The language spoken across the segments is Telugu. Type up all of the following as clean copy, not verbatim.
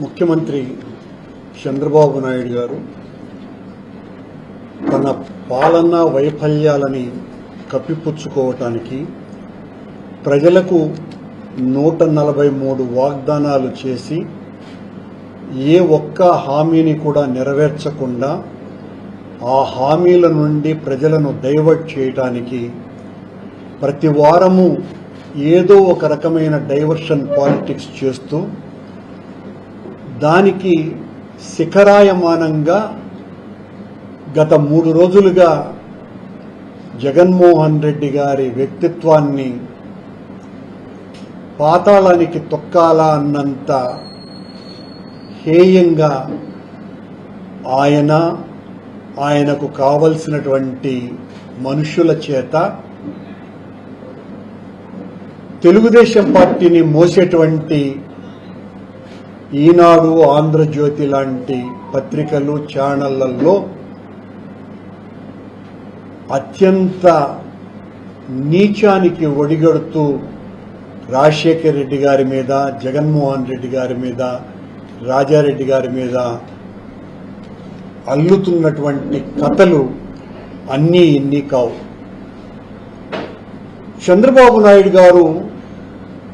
ముఖ్యమంత్రి చంద్రబాబు నాయుడు గారు తన పాలనా వైఫల్యాలని కప్పిపుచ్చుకోవటానికి ప్రజలకు 143 వాగ్దానాలు చేసి ఏ ఒక్క హామీని కూడా నెరవేర్చకుండా ఆ హామీల నుండి ప్రజలను డైవర్ట్ చేయడానికి ప్రతి వారము ఏదో ఒక రకమైన డైవర్షన్ పాలిటిక్స్ చేస్తూ దానికి శిఖరాయమానంగా గత 3 రోజులుగా జగన్మోహన్ రెడ్డి గారి వ్యక్తిత్వాన్ని పాతాళానికి తొక్కాలా అన్నంత హేయంగా ఆయనకు కావలసినటువంటి మనుషుల చేత తెలుగుదేశం పార్టీని మోసేటువంటి ఈనాడు, ఆంధ్రజ్యోతి లాంటి పత్రికలు, ఛానళ్లలో అత్యంత నీచానికి ఒడిగడుతూ రాజశేఖర రెడ్డి గారి మీద, జగన్మోహన్ రెడ్డి గారి మీద, రాజారెడ్డి గారి మీద అల్లుతున్నటువంటి కథలు అన్నీ ఇన్ని కావు. చంద్రబాబు నాయుడు గారు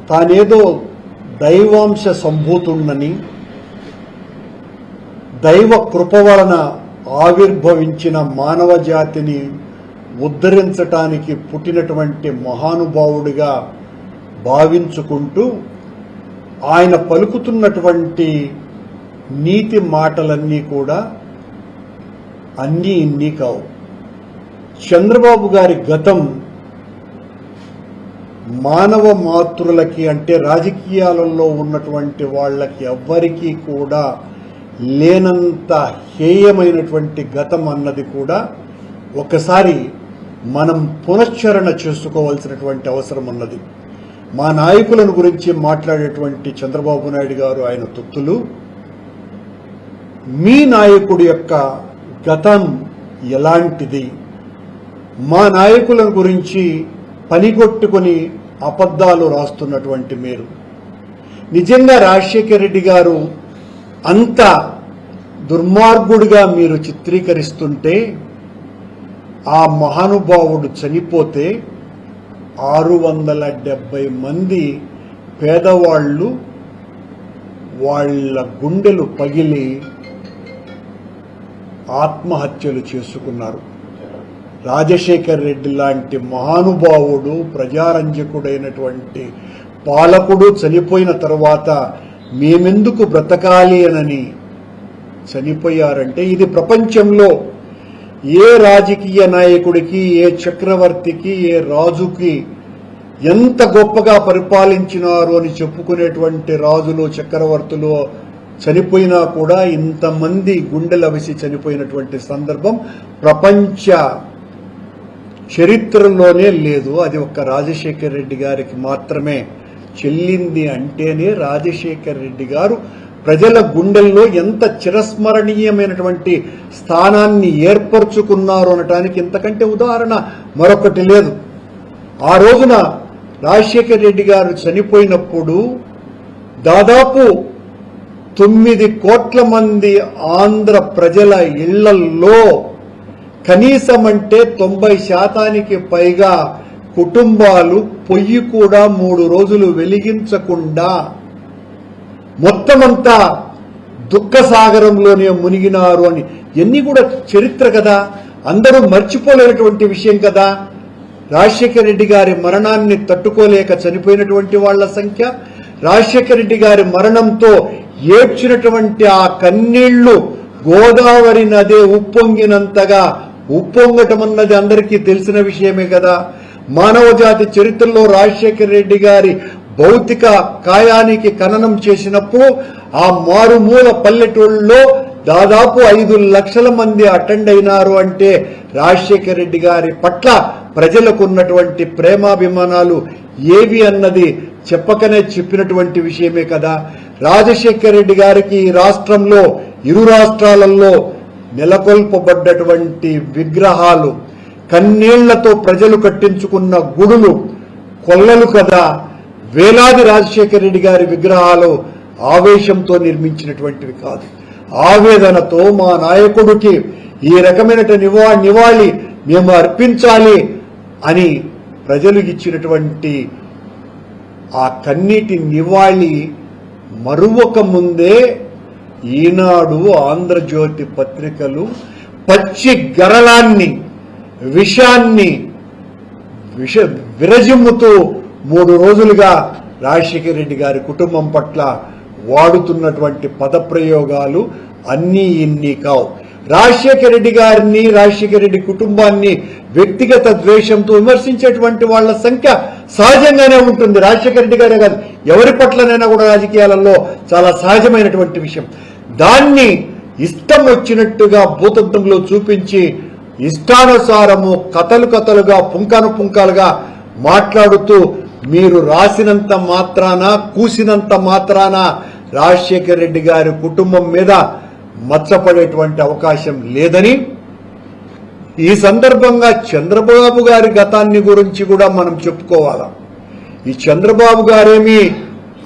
తానేదో దైవాంశ సంభూతుడని, దైవ కృప వలన ఆవిర్భవించిన మానవ జాతిని ఉద్ధరించటానికి పుట్టినటువంటి మహానుభావుడిగా భావించుకుంటూ ఆయన పలుకుతున్నటువంటి నీతి మాటలన్నీ కూడా అన్నీ ఇన్ని కావు. చంద్రబాబు గారి గతం మానవ మాతృలకి, అంటే రాజకీయాలలో ఉన్నటువంటి వాళ్ళకి ఎవ్వరికీ కూడా లేనంత హేయమైనటువంటి గతం అన్నది కూడా ఒకసారి మనం పునశ్చరణ చేసుకోవాల్సినటువంటి అవసరం ఉన్నది. మా నాయకులను గురించి మాట్లాడేటువంటి చంద్రబాబు నాయుడు గారు, ఆయన తొత్తులు, మీ నాయకుడి యొక్క గతం ఎలాంటిది, మా నాయకుల గురించి పనిగొట్టుకుని అబద్ధాలు రాస్తున్నటువంటి మీరు నిజంగా రాజశేఖర రెడ్డి గారు అంత దుర్మార్గుడిగా మీరు చిత్రీకరిస్తుంటే, ఆ మహానుభావుడు చనిపోతే 670 మంది పేదవాళ్ళు వాళ్ళ గుండెలు పగిలి ఆత్మహత్యలు చేసుకున్నారు. రాజశేఖర రెడ్డి లాంటి మహానుభావుడు, ప్రజారంజకుడైనటువంటి పాలకుడు చనిపోయిన తర్వాత మేమెందుకు బ్రతకాలి అని చనిపోయారంటే, ఇది ప్రపంచంలో ఏ రాజకీయ నాయకుడికి, ఏ చక్రవర్తికి, ఏ రాజుకి ఎంత గొప్పగా పరిపాలించినారు అని చెప్పుకునేటువంటి రాజులు, చక్రవర్తులు చనిపోయినా కూడా ఇంతమంది గుండెలవిసి చనిపోయినటువంటి సందర్భం ప్రపంచ చరిత్రలోనే లేదు. అది ఒక్క రాజశేఖర రెడ్డి గారికి మాత్రమే చెల్లింది. అంటేనే రాజశేఖర రెడ్డి గారు ప్రజల గుండెల్లో ఎంత చిరస్మరణీయమైనటువంటి స్థానాన్ని ఏర్పరచుకున్నారు అనటానికి ఇంతకంటే ఉదాహరణ మరొకటి లేదు. ఆ రోజున రాజశేఖర రెడ్డి గారు చనిపోయినప్పుడు దాదాపు 9 కోట్ల మంది ఆంధ్ర ప్రజల ఇళ్లల్లో కనీసం అంటే 90% పైగా కుటుంబాలు పొయ్యి కూడా 3 రోజులు వెలిగించకుండా మొత్తమంతా దుఃఖ సాగరంలోనే మునిగినారు అని ఎన్ని కూడా చరిత్ర కదా, అందరూ మర్చిపోలేనటువంటి విషయం కదా. రాజశేఖర రెడ్డి గారి మరణాన్ని తట్టుకోలేక చనిపోయినటువంటి వాళ్ల సంఖ్య, రాజశేఖర రెడ్డి గారి మరణంతో ఏడ్చినటువంటి ఆ కన్నీళ్లు గోదావరి నదే ఉప్పొంగినంతగా ఉప్పొంగటం అన్నది అందరికీ తెలిసిన విషయమే కదా. మానవజాతి చరిత్రలో రాజశేఖర రెడ్డి గారి భౌతిక కాయానికి ఖననం చేసినప్పుడు ఆ మారుమూల పల్లెటూళ్ళలో దాదాపు 5 లక్షల మంది అటెండ్ అయినారు. అంటే రాజశేఖర రెడ్డి గారి పట్ల ప్రజలకు ఉన్నటువంటి ప్రేమాభిమానాలు ఏవి అన్నది చెప్పకనే చెప్పినటువంటి విషయమే కదా. రాజశేఖర రెడ్డి గారికి రాష్ట్రంలో, ఇరు రాష్ట్రాలలో నెలకొల్పబడ్డటువంటి విగ్రహాలు, కన్నీళ్లతో ప్రజలు కట్టించుకున్న గుడులు, కొల్లలు కదా. వేలాది రాజశేఖర రెడ్డి గారి విగ్రహాలు ఆవేశంతో నిర్మించినటువంటివి కాదు. ఆవేదనతో మా నాయకుడికి ఈ రకమైన నివాళి మేము అర్పించాలి అని ప్రజలు ఇచ్చినటువంటి ఆ కన్నీటి నివాళి మరువక ముందే ఈనాడు, ఆంధ్రజ్యోతి పత్రికలు పచ్చి గరళాన్ని, విషాన్ని విరజిమ్ముతూ 3 రోజులుగా రాజశేఖర రెడ్డి గారి కుటుంబం పట్ల వాడుతున్నటువంటి పదప్రయోగాలు అన్నీ ఇన్ని కావు. రాజశేఖర రెడ్డి గారిని, రాజశేఖర రెడ్డి కుటుంబాన్ని వ్యక్తిగత ద్వేషంతో విమర్శించేటువంటి వాళ్ళ సంఖ్య సహజంగానే ఉంటుంది. రాజశేఖర రెడ్డి గారే కాదు, ఎవరి పట్లనైనా కూడా రాజకీయాలలో చాలా సహజమైనటువంటి విషయం. దాన్ని ఇష్టం వచ్చినట్టుగా భూతత్వంలో చూపించి ఇష్టానుసారము కథలుగా పుంకాలుగా మాట్లాడుతూ మీరు రాసినంత మాత్రాన, కూసినంత మాత్రాన రాజశేఖర రెడ్డి గారి కుటుంబం మీద మచ్చపడేటువంటి అవకాశం లేదని, ఈ సందర్భంగా చంద్రబాబు గారి గతాన్ని గురించి కూడా మనం చెప్పుకోవాలా. ఈ చంద్రబాబు గారేమి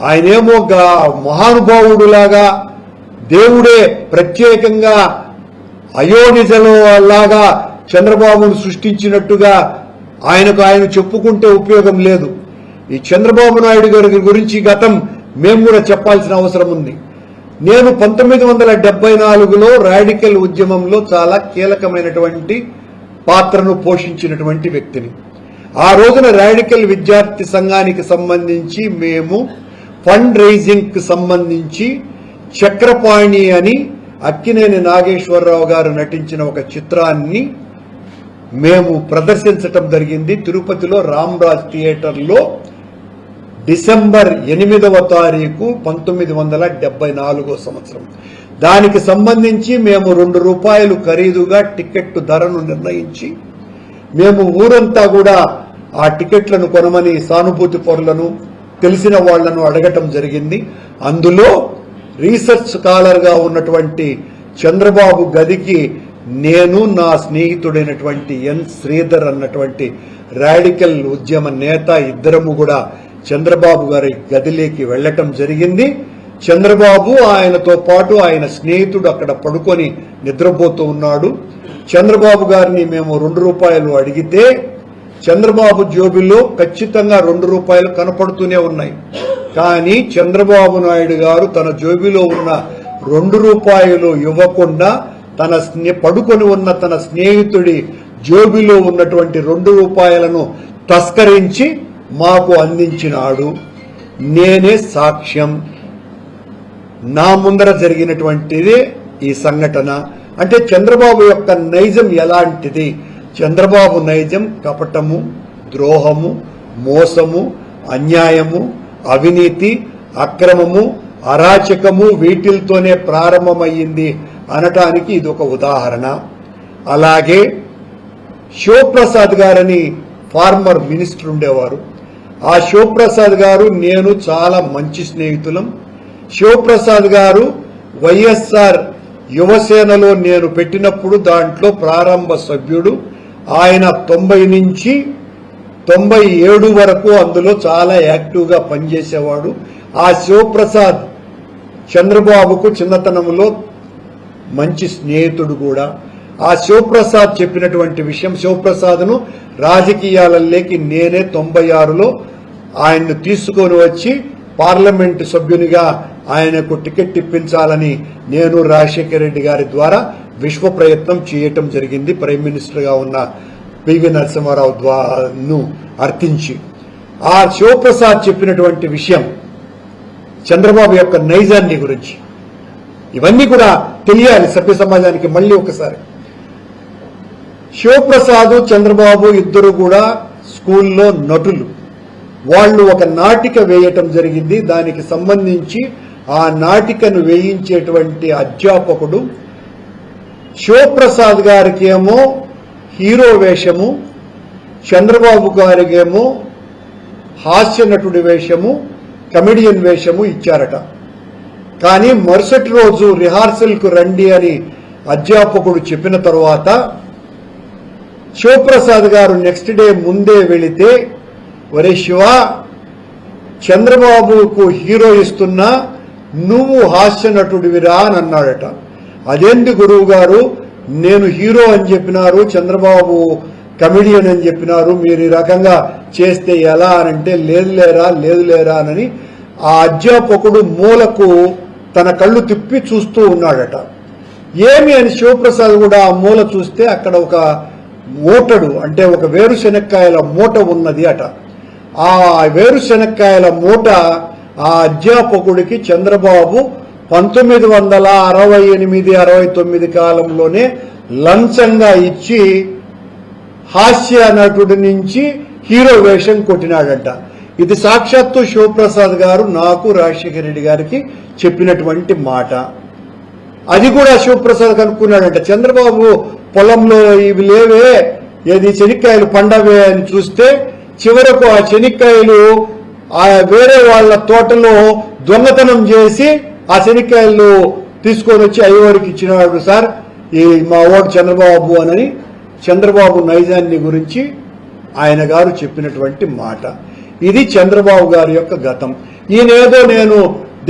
ఆయనేమో మహానుభావుడులాగా, దేవుడే ప్రత్యేకంగా అయోనిజలో లాగా చంద్రబాబును సృష్టించినట్టుగా ఆయన చెప్పుకుంటే ఉపయోగం లేదు. ఈ చంద్రబాబు నాయుడు గారి గురించి గతం మేము కూడా చెప్పాల్సిన అవసరం ఉంది. నేను 1974లో రాడికల్ ఉద్యమంలో చాలా కీలకమైనటువంటి పాత్రను పోషించినటువంటి వ్యక్తిని. ఆ రోజున రాడికల్ విద్యార్థి సంఘానికి సంబంధించి మేము ఫండ్ రైజింగ్ కి సంబంధించి చక్రపాణి అని అక్కినేని నాగేశ్వరరావు గారు నటించిన ఒక చిత్రాన్ని మేము ప్రదర్శించటం జరిగింది తిరుపతిలో రామ్రాజ్ థియేటర్లో డిసెంబర్ 8వ తారీఖు 1974 సంవత్సరం. దానికి సంబంధించి మేము ₹2 ఖరీదుగా టికెట్ ధరను నిర్ణయించి మేము ఊరంతా కూడా ఆ టికెట్లను కొనమని సానుభూతి పరులను, తెలిసిన వాళ్లను అడగటం జరిగింది. అందులో రీసెర్చ్ స్కాలర్ గా ఉన్నటువంటి చంద్రబాబు గదికి నేను, నా స్నేహితుడైనటువంటి ఎన్ శ్రీధర్ అన్నటువంటి రాడికల్ ఉద్యమ నేత ఇద్దరము కూడా చంద్రబాబు గారి గదిలోకి వెళ్లటం జరిగింది. చంద్రబాబు, ఆయనతో పాటు ఆయన స్నేహితుడు అక్కడ పడుకొని నిద్రపోతూ ఉన్నాడు. చంద్రబాబు గారిని మేము ₹2 అడిగితే చంద్రబాబు జోబిలో ఖచ్చితంగా ₹2 కనపడుతూనే ఉన్నాయి. కానీ చంద్రబాబు నాయుడు గారు తన జోబిలో ఉన్న ₹2 ఇవ్వకుండా పడుకొని ఉన్న తన స్నేహితుడి జోబిలో ఉన్నటువంటి ₹2 తస్కరించి మాకు అందించినాడు. నేనే సాక్ష్యం. నా ముందర జరిగినటువంటిది ఈ సంఘటన. అంటే చంద్రబాబు యొక్క నైజం ఎలాంటిది? చంద్రబాబు నైజం కపటము, ద్రోహము, మోసము, అన్యాయము, అవినీతి, అక్రమము, అరాచకము వీటితోనే ప్రారంభమయ్యింది అనటానికి ఇది ఒక ఉదాహరణ. అలాగే శివప్రసాద్ గారని ఫార్మర్ మినిస్టర్ ఉండేవారు. ఆ శివప్రసాద్ గారు నేను చాలా మంచి స్నేహితులం. శివప్రసాద్ గారు వైఎస్ఆర్ యువసేనలో నేను పెట్టినప్పుడు దాంట్లో ప్రారంభ సభ్యుడు. ఆయన 90 నుంచి 97 వరకు అందులో చాలా యాక్టివ్గా పనిచేసేవాడు. ఆ శివప్రసాద్ చంద్రబాబుకు చిన్నతనంలో మంచి స్నేహితుడు కూడా. ఆ శివప్రసాద్ చెప్పినటువంటి విషయం, శివప్రసాద్ను రాజకీయాలలోకి నేనే 96లో ఆయన్ను తీసుకొని వచ్చి పార్లమెంటు సభ్యునిగా ఆయనకు టికెట్ ఇప్పించాలని నేను రాజశేఖర రెడ్డి గారి ద్వారా విశ్వ ప్రయత్నం చేయటం జరిగింది. ప్రైమ్ మినిస్టర్గా ఉన్న పివి నరసింహారావును అర్థించి. ఆ శివప్రసాద్ చెప్పినటువంటి విషయం చంద్రబాబు యొక్క నైజాన్ని గురించి, ఇవన్నీ కూడా తెలియాలి సభ్య సమాజానికి. మళ్ళీ ఒకసారి, శివప్రసాద్, చంద్రబాబు ఇద్దరు కూడా స్కూల్లో నటులు. వాళ్ళు ఒక నాటిక వేయటం జరిగింది. దానికి సంబంధించి ఆ నాటికను వేయించేటువంటి అధ్యాపకుడు శివప్రసాద్ గారికి ఏమో హీరో వేషము, చంద్రబాబు గారికేమో హాస్య నటుడి వేషము, కమెడియన్ వేషము ఇచ్చారట. కానీ మరుసటి రోజు రిహార్సల్కు రండి అని అధ్యాపకుడు చెప్పిన తర్వాత శివప్రసాద్ గారు నెక్స్ట్ డే ముందే వెళితే, ఒరే శివ, చంద్రబాబుకు హీరో ఇస్తున్నా, నువ్వు హాస్య నటుడివిరా అని అన్నాడట. అదేంటి గురువు గారు, నేను హీరో అని చెప్పినారు, చంద్రబాబు కమెడియన్ అని చెప్పినారు, మీరు ఈ రకంగా చేస్తే ఎలా అని అంటే లేదు లేరా అని ఆ అధ్యాపకుడు మూలకు తన కళ్ళు తిప్పి చూస్తూ ఉన్నాడట. ఏమి అని శివప్రసాద్ కూడా ఆ మూల చూస్తే అక్కడ ఒక మూటడు, అంటే ఒక వేరుశెనక్కాయల మూట ఉన్నది అట. ఆ వేరుశెనక్కాయల మూట ఆ అధ్యాపకుడికి చంద్రబాబు 1968-69 కాలంలోనే లంచంగా ఇచ్చి హాస్య నటుడి నుంచి హీరో వేషం కొట్టినాడంట. ఇది సాక్షాత్తు శివప్రసాద్ గారు నాకు రాజశేఖర రెడ్డి గారికి చెప్పినటువంటి మాట. అది కూడా శివప్రసాద్ కనుక్కున్నాడంట. చంద్రబాబు పొలంలో ఇవి లేవే, ఏది చెనిక్కాయలు పండవే అని చూస్తే చివరకు ఆ చెనిక్కాయలు ఆ వేరే వాళ్ళ తోటలో దొంగతనం చేసి ఆ శనిక్కాయలు తీసుకొని వచ్చి అయ్యవారికి ఇచ్చినాడు సార్ ఈ మా ఓటు చంద్రబాబు అని చంద్రబాబు నైజాన్ని గురించి ఆయన గారు చెప్పినటువంటి మాట. ఇది చంద్రబాబు గారి యొక్క గతం. ఈయనేదో నేను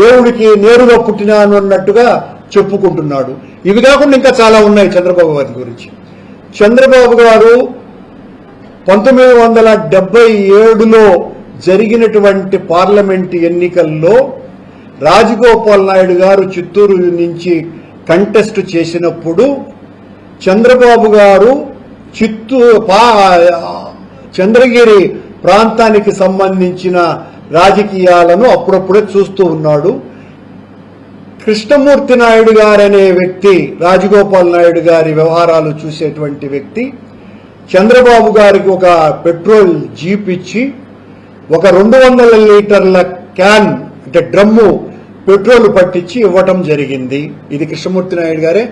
దేవుడికి నేరుగా పుట్టినాను అన్నట్టుగా చెప్పుకుంటున్నాడు. ఇవి కాకుండా ఇంకా చాలా ఉన్నాయి చంద్రబాబు గారి గురించి. చంద్రబాబు గారు 1977లో జరిగినటువంటి పార్లమెంటు ఎన్నికల్లో రాజగోపాల్ నాయుడు గారు చిత్తూరు నుంచి కంటెస్ట్ చేసినప్పుడు చంద్రబాబు గారు చంద్రగిరి ప్రాంతానికి సంబంధించిన రాజకీయాలను అప్పుడప్పుడే చూస్తూ ఉన్నాడు. కృష్ణమూర్తి నాయుడు గారనే వ్యక్తి, రాజగోపాల్ నాయుడు గారి వ్యవహారాలు చూసేటువంటి వ్యక్తి, చంద్రబాబు గారికి ఒక పెట్రోల్ జీప్ ఇచ్చి ఒక 200 లీటర్ల క్యాన్ అంటే డ్రమ్ము పెట్రోల్ పట్టించి ఇవ్వటం జరిగింది. ఇది కృష్ణమూర్తి నాయుడు గారే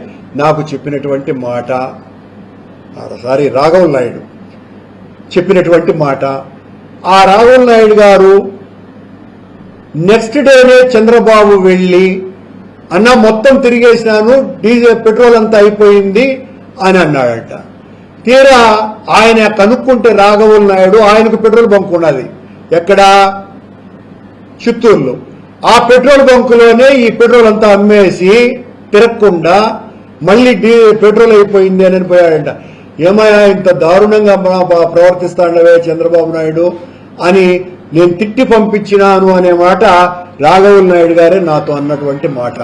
నాకు చెప్పినటువంటి మాట. సారీ, రాఘవ నాయుడు చెప్పినటువంటి మాట. ఆ రాఘవ నాయుడు గారు నెక్స్ట్ డేనే చంద్రబాబు వెళ్ళి అన్న మొత్తం తిరిగేసినాను, డీజిల్ పెట్రోల్ అంతా అయిపోయింది అని అన్నాడట. తీరా ఆయన కనుక్కుంటే రాఘవ నాయుడు ఆయనకు పెట్రోల్ బంక్ ఉన్నది ఎక్కడ, చిత్తూరులో. ఆ పెట్రోల్ బంకులోనే ఈ పెట్రోల్ అంతా అమ్మేసి తిరగకుండా మళ్ళీ పెట్రోల్ అయిపోయింది అని పోయాడంట. ఏమయ్యా ఇంత దారుణంగా ప్రవర్తిస్తాడవే చంద్రబాబు నాయుడు అని నేను తిట్టి పంపించినాను అనే మాట రాఘవ నాయుడు గారే నాతో అన్నటువంటి మాట.